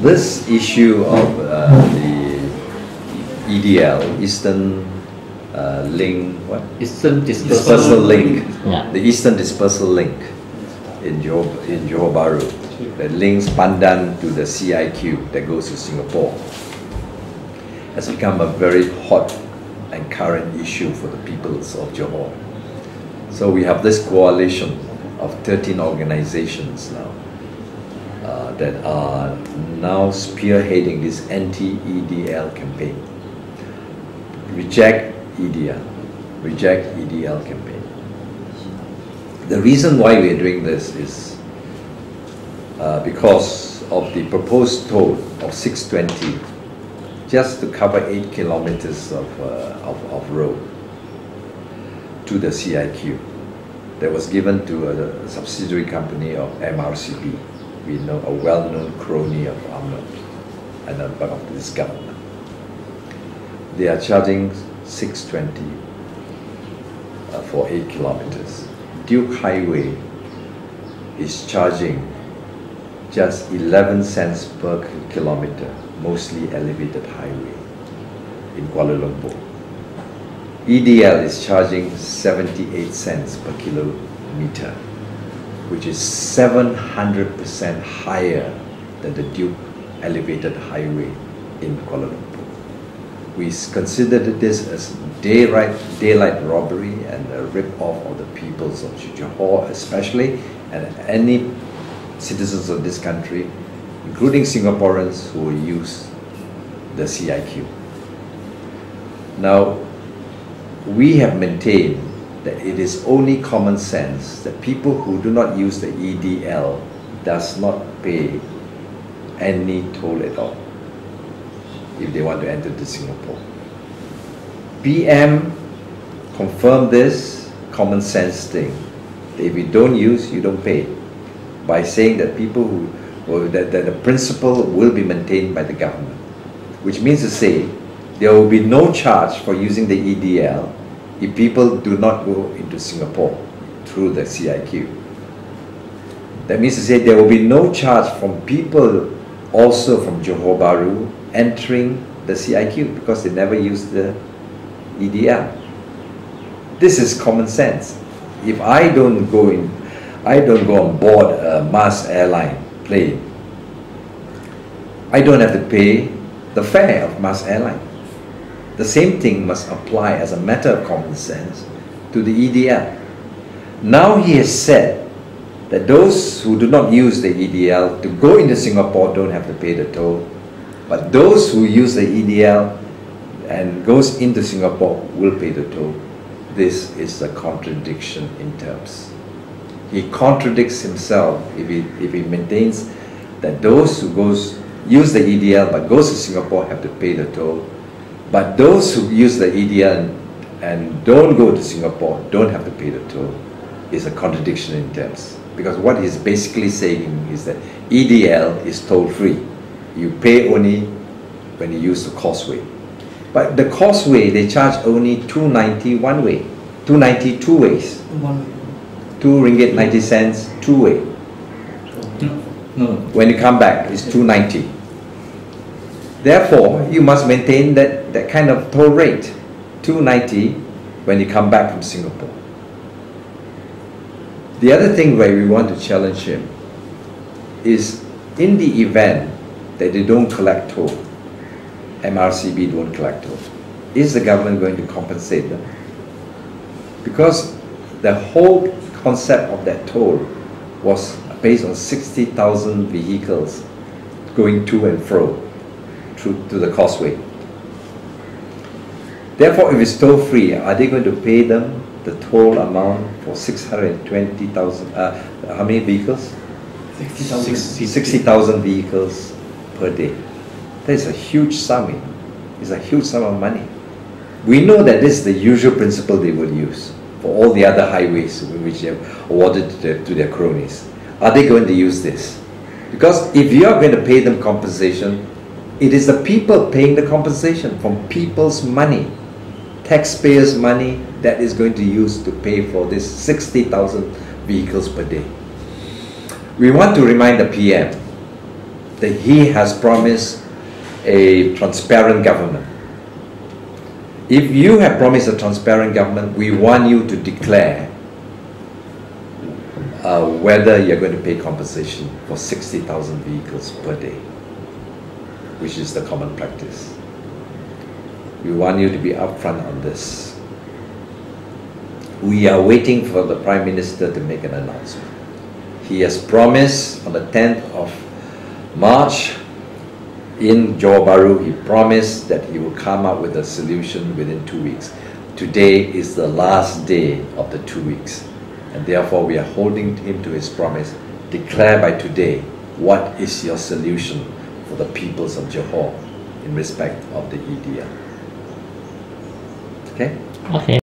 this issue of the EDL, Eastern Link, what? Eastern Dispersal Link, yeah. The Eastern Dispersal Link in Johor Bahru, that links Pandan to the CIQ that goes to Singapore, has become a very hot and current issue for the peoples of Johor. So we have this coalition of 13 organizations now that are now spearheading this Anti EDL campaign. Reject EDL, Reject EDL campaign. The reason why we are doing this is because of the proposed toll of 620 just to cover 8 kilometers of road to the CIQ that was given to a subsidiary company of MRCB. We know, a well-known crony of Ahmed and of this government. They are charging 620 for 8 kilometers. Duke Highway is charging just 11 cents per kilometer, mostly elevated highway in Kuala Lumpur. EDL is charging 78 cents per kilometer, which is 700% higher than the Duke elevated highway in Kuala Lumpur. We considered this as daylight robbery and a rip-off of the peoples of Johor especially, and any citizens of this country, including Singaporeans who will use the CIQ. Now, we have maintained that it is only common sense that people who do not use the EDL does not pay any toll at all if they want to enter to Singapore. PM confirmed this common sense thing. If you don't use, you don't pay, by saying that people that the principle will be maintained by the government, which means to say there will be no charge for using the EDL if people do not go into Singapore through the CIQ. That means to say there will be no charge from people also from Johor Bahru entering the CIQ because they never use the EDL. This is common sense. If I don't go on board a mass airline plane, I don't have to pay the fare of mass airline. The same thing must apply as a matter of common sense to the EDL. Now he has said that those who do not use the EDL to go into Singapore don't have to pay the toll, but those who use the EDL and goes into Singapore will pay the toll. This is a contradiction in terms. He contradicts himself if he maintains that those who use the EDL but goes to Singapore have to pay the toll, but those who use the EDL and don't go to Singapore don't have to pay the toll. Is a contradiction in terms, because what he's basically saying is that EDL is toll-free. You pay only when you use the causeway. But the causeway, they charge only 290 one way, 290 two ways. $2.90 two way. No. When you come back, it's 290. Therefore, you must maintain that kind of toll rate, 290 when you come back from Singapore. The other thing where we want to challenge him is, in the event that they don't collect toll, MRCB don't collect toll, is the government going to compensate them? Because the whole concept of that toll was based on 60,000 vehicles going to and fro to the causeway. Therefore, if it's toll-free, are they going to pay them the toll amount for 620,000, how many vehicles? 60,000 vehicles per day. That is a huge sum. It's a huge sum of money. We know that this is the usual principle they will use for all the other highways which they have awarded to their cronies. Are they going to use this? Because if you are going to pay them compensation, it is the people paying the compensation from people's money, taxpayers' money, that is going to use to pay for this 60,000 vehicles per day. We want to remind the PM that he has promised a transparent government. If you have promised a transparent government, we want you to declare whether you're going to pay compensation for 60,000 vehicles per day, which is the common practice. We want you to be upfront on this. We are waiting for the Prime Minister to make an announcement. He has promised on the 10th of March in Johor Bahru, he promised that he will come up with a solution within 2 weeks. Today is the last day of the 2 weeks, and therefore we are holding him to his promise. Declare by today what is your solution for the peoples of Johor in respect of the EDL. Okay? Okay.